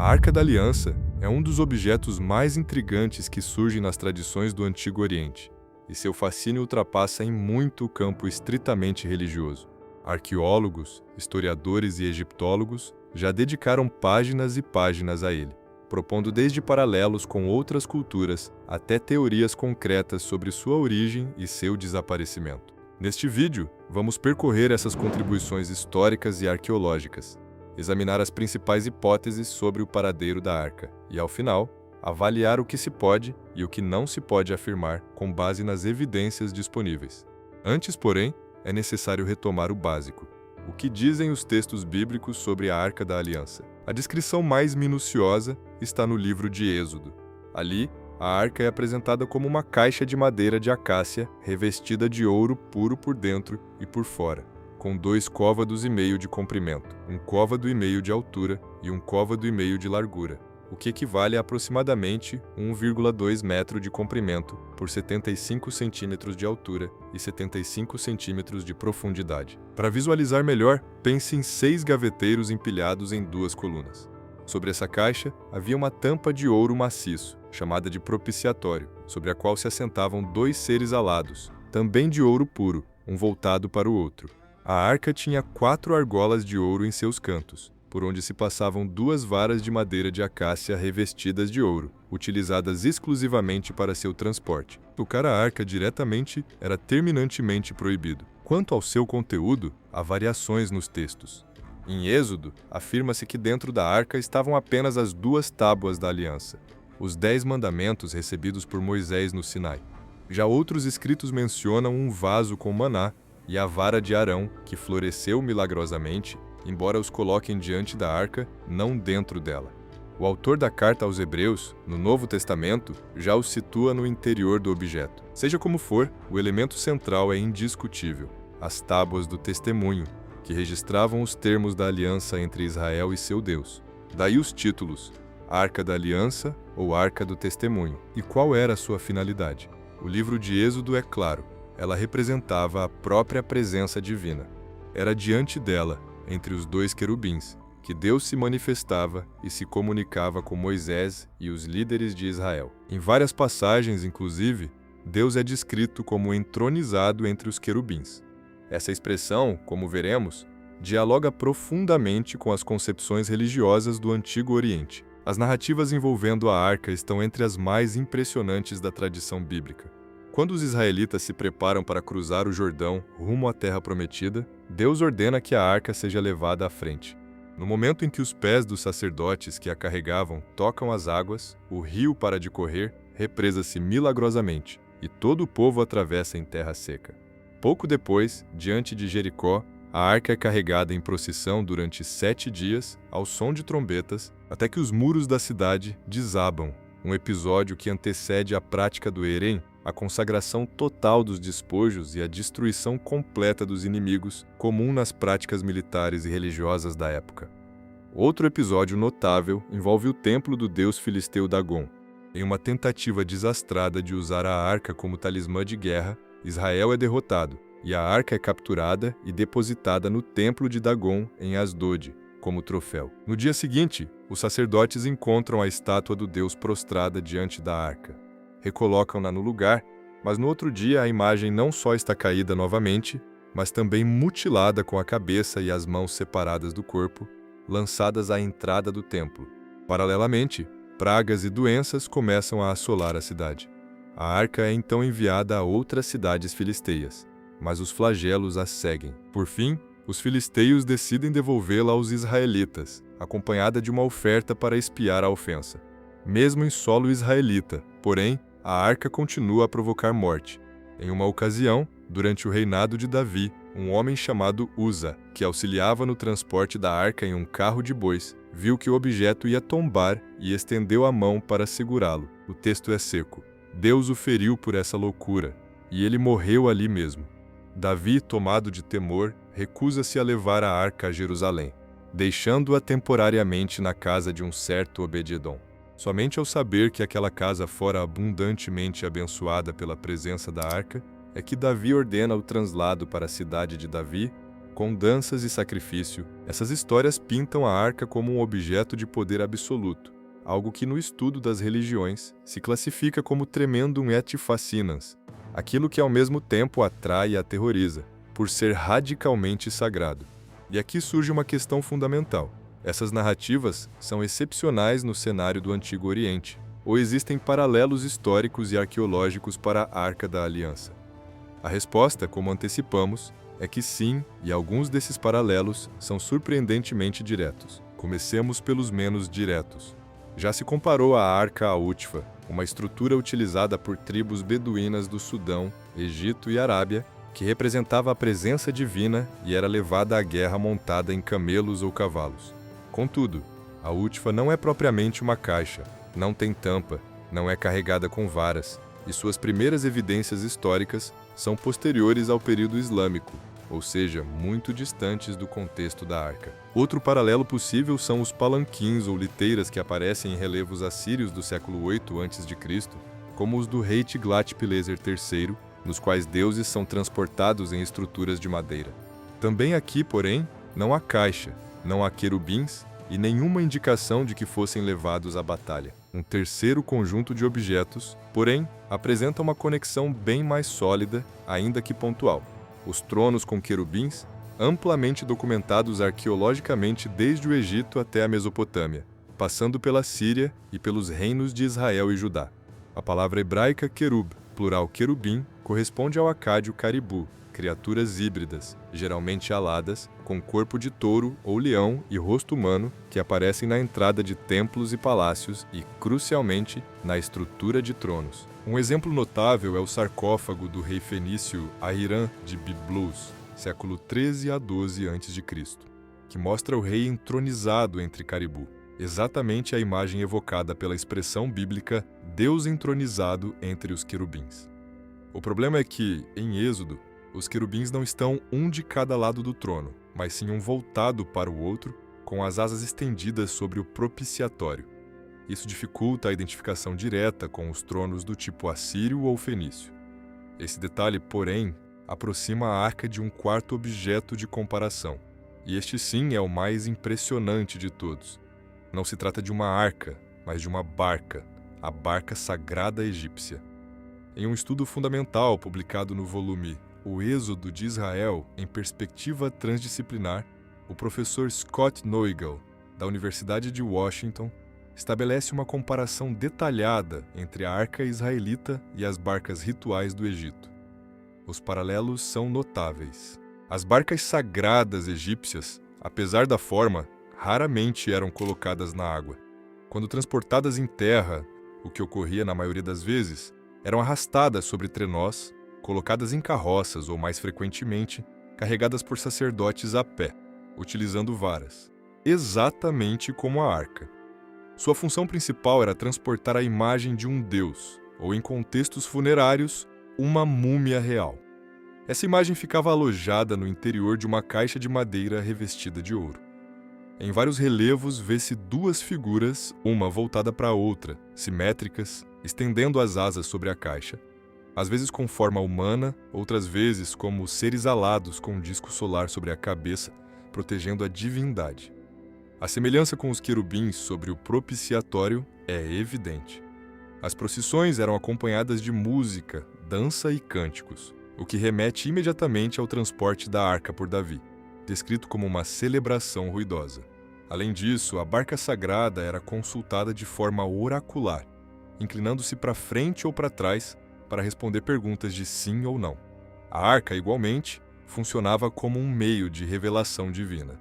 A Arca da Aliança é um dos objetos mais intrigantes que surgem nas tradições do Antigo Oriente, e seu fascínio ultrapassa em muito o campo estritamente religioso. Arqueólogos, historiadores e egiptólogos já dedicaram páginas e páginas a ele, propondo desde paralelos com outras culturas até teorias concretas sobre sua origem e seu desaparecimento. Neste vídeo, vamos percorrer essas contribuições históricas e arqueológicas, examinar as principais hipóteses sobre o paradeiro da arca e, ao final, avaliar o que se pode e o que não se pode afirmar com base nas evidências disponíveis. Antes, porém, é necessário retomar o básico. O que dizem os textos bíblicos sobre a Arca da Aliança? A descrição mais minuciosa está no livro de Êxodo. Ali, a arca é apresentada como uma caixa de madeira de acácia revestida de ouro puro por dentro e por fora, com 2,5 côvados de comprimento, 1,5 côvado de altura e 1,5 côvado de largura, o que equivale a aproximadamente 1,2 metro de comprimento por 75 centímetros de altura e 75 centímetros de profundidade. Para visualizar melhor, pense em 6 gaveteiros empilhados em 2 colunas. Sobre essa caixa, havia uma tampa de ouro maciço, chamada de propiciatório, sobre a qual se assentavam 2 seres alados, também de ouro puro, um voltado para o outro. A arca tinha 4 argolas de ouro em seus cantos, por onde se passavam 2 varas de madeira de acácia revestidas de ouro, utilizadas exclusivamente para seu transporte. Tocar a arca diretamente era terminantemente proibido. Quanto ao seu conteúdo, há variações nos textos. Em Êxodo, afirma-se que dentro da arca estavam apenas as 2 tábuas da aliança, os 10 mandamentos recebidos por Moisés no Sinai. Já outros escritos mencionam um vaso com maná e a vara de Arão, que floresceu milagrosamente, embora os coloquem diante da arca, não dentro dela. O autor da carta aos Hebreus, no Novo Testamento, já os situa no interior do objeto. Seja como for, o elemento central é indiscutível: as tábuas do testemunho, que registravam os termos da aliança entre Israel e seu Deus. Daí os títulos: Arca da Aliança ou Arca do Testemunho. E qual era a sua finalidade? O livro de Êxodo é claro: ela representava a própria presença divina. Era diante dela, entre os 2 querubins, que Deus se manifestava e se comunicava com Moisés e os líderes de Israel. Em várias passagens, inclusive, Deus é descrito como entronizado entre os querubins. Essa expressão, como veremos, dialoga profundamente com as concepções religiosas do Antigo Oriente. As narrativas envolvendo a arca estão entre as mais impressionantes da tradição bíblica. Quando os israelitas se preparam para cruzar o Jordão rumo à Terra Prometida, Deus ordena que a arca seja levada à frente. No momento em que os pés dos sacerdotes que a carregavam tocam as águas, o rio para de correr, represa-se milagrosamente, e todo o povo atravessa em terra seca. Pouco depois, diante de Jericó, a arca é carregada em procissão durante 7 dias, ao som de trombetas, até que os muros da cidade desabam, um episódio que antecede a prática do Herém, a consagração total dos despojos e a destruição completa dos inimigos, comum nas práticas militares e religiosas da época. Outro episódio notável envolve o templo do deus filisteu Dagom. Em uma tentativa desastrada de usar a arca como talismã de guerra, Israel é derrotado, e a arca é capturada e depositada no templo de Dagom em Asdod, como troféu. No dia seguinte, os sacerdotes encontram a estátua do deus prostrada diante da arca. Recolocam-na no lugar, mas no outro dia a imagem não só está caída novamente, mas também mutilada com a cabeça e as mãos separadas do corpo, lançadas à entrada do templo. Paralelamente, pragas e doenças começam a assolar a cidade. A arca é então enviada a outras cidades filisteias, mas os flagelos a seguem. Por fim, os filisteus decidem devolvê-la aos israelitas, acompanhada de uma oferta para expiar a ofensa. Mesmo em solo israelita, porém, a arca continua a provocar morte. Em uma ocasião, durante o reinado de Davi, um homem chamado Uza, que auxiliava no transporte da arca em um carro de bois, viu que o objeto ia tombar e estendeu a mão para segurá-lo. O texto é seco. Deus o feriu por essa loucura, e ele morreu ali mesmo. Davi, tomado de temor, recusa-se a levar a arca a Jerusalém, deixando-a temporariamente na casa de um certo Obed-edom. Somente ao saber que aquela casa fora abundantemente abençoada pela presença da arca, é que Davi ordena o translado para a cidade de Davi, com danças e sacrifício, essas histórias pintam a arca como um objeto de poder absoluto, algo que no estudo das religiões se classifica como tremendum et fascinans, aquilo que ao mesmo tempo atrai e aterroriza, por ser radicalmente sagrado. E aqui surge uma questão fundamental. Essas narrativas são excepcionais no cenário do Antigo Oriente, ou existem paralelos históricos e arqueológicos para a Arca da Aliança? A resposta, como antecipamos, é que sim, e alguns desses paralelos são surpreendentemente diretos. Comecemos pelos menos diretos. Já se comparou a Arca à Utfa, uma estrutura utilizada por tribos beduínas do Sudão, Egito e Arábia, que representava a presença divina e era levada à guerra montada em camelos ou cavalos. Contudo, a Utfa não é propriamente uma caixa, não tem tampa, não é carregada com varas, e suas primeiras evidências históricas são posteriores ao período islâmico, ou seja, muito distantes do contexto da arca. Outro paralelo possível são os palanquins ou liteiras que aparecem em relevos assírios do século 8 a.C., como os do rei Tiglat-Pileser III, nos quais deuses são transportados em estruturas de madeira. Também aqui, porém, não há caixa, não há querubins e nenhuma indicação de que fossem levados à batalha. Um terceiro conjunto de objetos, porém, apresenta uma conexão bem mais sólida, ainda que pontual. Os tronos com querubins, amplamente documentados arqueologicamente desde o Egito até a Mesopotâmia, passando pela Síria e pelos reinos de Israel e Judá. A palavra hebraica querub, plural querubim, corresponde ao acádio caribu, criaturas híbridas, geralmente aladas, com corpo de touro ou leão e rosto humano, que aparecem na entrada de templos e palácios e, crucialmente, na estrutura de tronos. Um exemplo notável é o sarcófago do rei fenício Ahiram de Byblos, século 13 a 12 a.C., que mostra o rei entronizado entre caribu, exatamente a imagem evocada pela expressão bíblica Deus entronizado entre os querubins. O problema é que, em Êxodo, os querubins não estão um de cada lado do trono, mas sim um voltado para o outro, com as asas estendidas sobre o propiciatório. Isso dificulta a identificação direta com os tronos do tipo assírio ou fenício. Esse detalhe, porém, aproxima a arca de um quarto objeto de comparação, e este sim é o mais impressionante de todos. Não se trata de uma arca, mas de uma barca, a barca sagrada egípcia. Em um estudo fundamental publicado no volume O Êxodo de Israel em Perspectiva Transdisciplinar, o professor Scott Neugel, da Universidade de Washington, estabelece uma comparação detalhada entre a arca israelita e as barcas rituais do Egito. Os paralelos são notáveis. As barcas sagradas egípcias, apesar da forma, raramente eram colocadas na água. Quando transportadas em terra, o que ocorria na maioria das vezes, eram arrastadas sobre trenós, colocadas em carroças ou, mais frequentemente, carregadas por sacerdotes a pé, utilizando varas, exatamente como a arca. Sua função principal era transportar a imagem de um deus, ou em contextos funerários, uma múmia real. Essa imagem ficava alojada no interior de uma caixa de madeira revestida de ouro. Em vários relevos vê-se duas figuras, uma voltada para a outra, simétricas, estendendo as asas sobre a caixa, às vezes com forma humana, outras vezes como seres alados com um disco solar sobre a cabeça, protegendo a divindade. A semelhança com os querubins sobre o propiciatório é evidente. As procissões eram acompanhadas de música, dança e cânticos, o que remete imediatamente ao transporte da arca por Davi, descrito como uma celebração ruidosa. Além disso, a barca sagrada era consultada de forma oracular, inclinando-se para frente ou para trás para responder perguntas de sim ou não. A arca, igualmente, funcionava como um meio de revelação divina.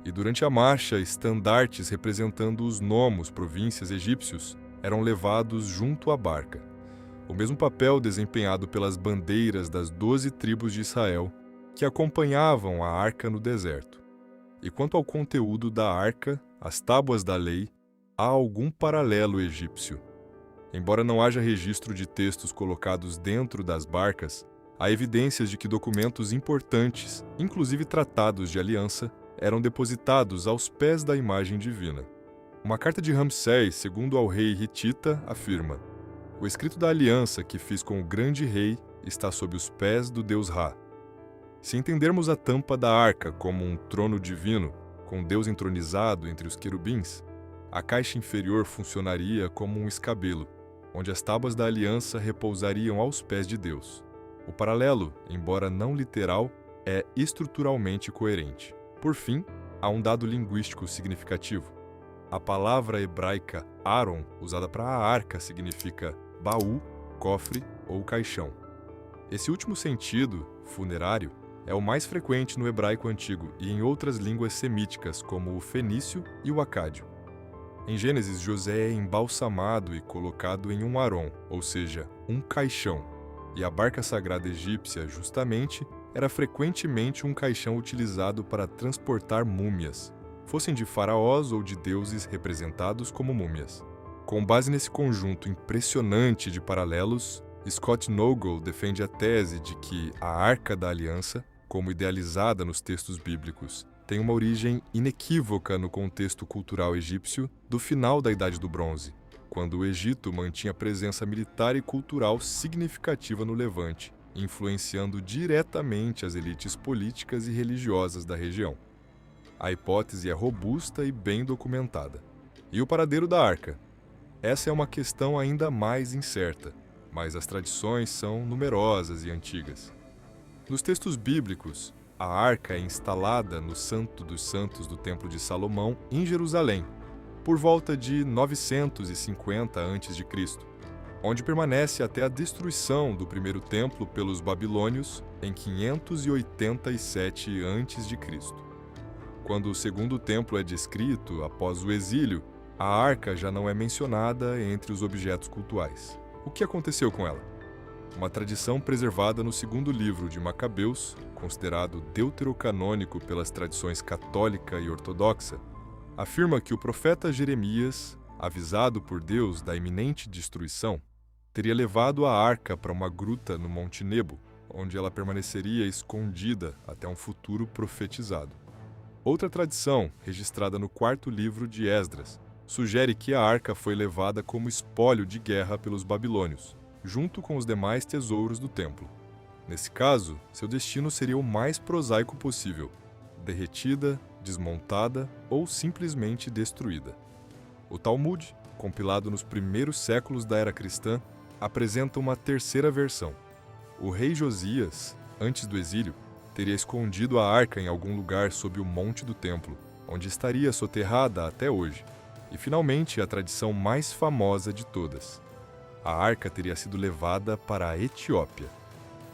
E durante a marcha, estandartes representando os nomos, províncias egípcios, eram levados junto à barca. O mesmo papel desempenhado pelas bandeiras das 12 tribos de Israel, que acompanhavam a arca no deserto. E quanto ao conteúdo da arca, as tábuas da lei, há algum paralelo egípcio. Embora não haja registro de textos colocados dentro das barcas, há evidências de que documentos importantes, inclusive tratados de aliança, eram depositados aos pés da imagem divina. Uma carta de Ramsés, segundo ao rei Hitita, afirma: "O escrito da aliança que fiz com o grande rei está sob os pés do deus Ra." Se entendermos a tampa da arca como um trono divino, com Deus entronizado entre os querubins, a caixa inferior funcionaria como um escabelo, onde as tábuas da aliança repousariam aos pés de Deus. O paralelo, embora não literal, é estruturalmente coerente. Por fim, há um dado linguístico significativo. A palavra hebraica Aron, usada para a arca, significa baú, cofre ou caixão. Esse último sentido, funerário, é o mais frequente no hebraico antigo e em outras línguas semíticas, como o fenício e o acádio. Em Gênesis, José é embalsamado e colocado em um aron, ou seja, um caixão, e a barca sagrada egípcia, justamente, era frequentemente um caixão utilizado para transportar múmias, fossem de faraós ou de deuses representados como múmias. Com base nesse conjunto impressionante de paralelos, Scott Nogel defende a tese de que a Arca da Aliança, como idealizada nos textos bíblicos, tem uma origem inequívoca no contexto cultural egípcio do final da Idade do Bronze, quando o Egito mantinha presença militar e cultural significativa no Levante, influenciando diretamente as elites políticas e religiosas da região. A hipótese é robusta e bem documentada. E o paradeiro da arca? Essa é uma questão ainda mais incerta, mas as tradições são numerosas e antigas. Nos textos bíblicos, a arca é instalada no Santo dos Santos do Templo de Salomão, em Jerusalém, por volta de 950 a.C., onde permanece até a destruição do primeiro templo pelos babilônios em 587 a.C. Quando o segundo templo é descrito após o exílio, a arca já não é mencionada entre os objetos cultuais. O que aconteceu com ela? Uma tradição preservada no segundo livro de Macabeus, considerado deuterocanônico pelas tradições católica e ortodoxa, afirma que o profeta Jeremias, avisado por Deus da iminente destruição, teria levado a arca para uma gruta no Monte Nebo, onde ela permaneceria escondida até um futuro profetizado. Outra tradição, registrada no quarto livro de Esdras, sugere que a arca foi levada como espólio de guerra pelos babilônios, junto com os demais tesouros do templo. Nesse caso, seu destino seria o mais prosaico possível: derretida, desmontada ou simplesmente destruída. O Talmud, compilado nos primeiros séculos da era cristã, apresenta uma terceira versão. O rei Josias, antes do exílio, teria escondido a arca em algum lugar sob o monte do templo, onde estaria soterrada até hoje. E finalmente a tradição mais famosa de todas: a arca teria sido levada para a Etiópia.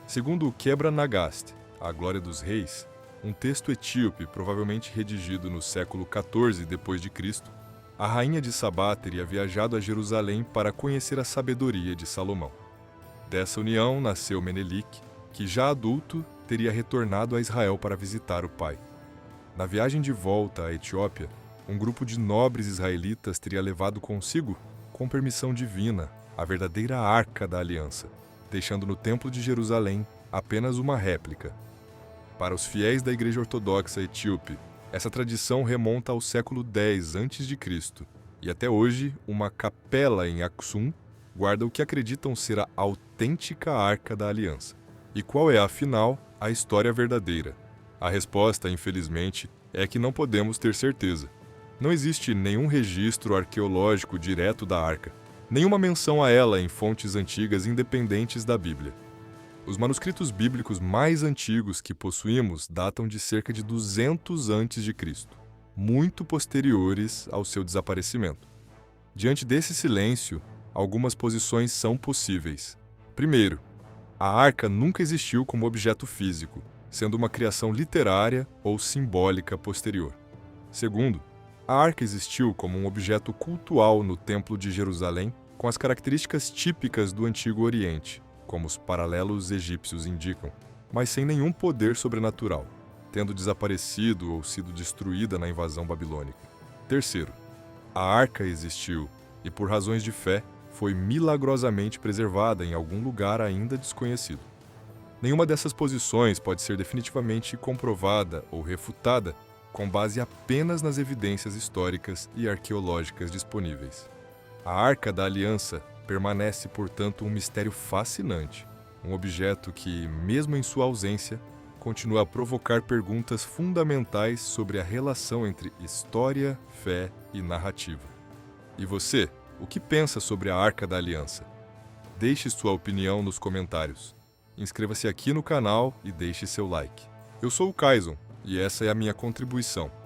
Segundo o Quebra Nagast, A Glória dos Reis, um texto etíope provavelmente redigido no século XIV d.C., a rainha de Sabá teria viajado a Jerusalém para conhecer a sabedoria de Salomão. Dessa união nasceu Menelik, que já adulto teria retornado a Israel para visitar o pai. Na viagem de volta à Etiópia, um grupo de nobres israelitas teria levado consigo, com permissão divina, a verdadeira Arca da Aliança, deixando no Templo de Jerusalém apenas uma réplica. Para os fiéis da Igreja Ortodoxa Etíope, essa tradição remonta ao século X a.C., e até hoje uma capela em Aksum guarda o que acreditam ser a autêntica Arca da Aliança. E qual é, afinal, a história verdadeira? A resposta, infelizmente, é que não podemos ter certeza. Não existe nenhum registro arqueológico direto da arca, nenhuma menção a ela em fontes antigas independentes da Bíblia. Os manuscritos bíblicos mais antigos que possuímos datam de cerca de 200 a.C., muito posteriores ao seu desaparecimento. Diante desse silêncio, algumas posições são possíveis. Primeiro, a arca nunca existiu como objeto físico, sendo uma criação literária ou simbólica posterior. Segundo, a arca existiu como um objeto cultual no Templo de Jerusalém, com as características típicas do Antigo Oriente, como os paralelos egípcios indicam, mas sem nenhum poder sobrenatural, tendo desaparecido ou sido destruída na invasão babilônica. Terceiro, a arca existiu e, por razões de fé, foi milagrosamente preservada em algum lugar ainda desconhecido. Nenhuma dessas posições pode ser definitivamente comprovada ou refutada com base apenas nas evidências históricas e arqueológicas disponíveis. A Arca da Aliança permanece, portanto, um mistério fascinante, um objeto que, mesmo em sua ausência, continua a provocar perguntas fundamentais sobre a relação entre história, fé e narrativa. E você, o que pensa sobre a Arca da Aliança? Deixe sua opinião nos comentários. Inscreva-se aqui no canal e deixe seu like. Eu sou o Kaison e essa é a minha contribuição.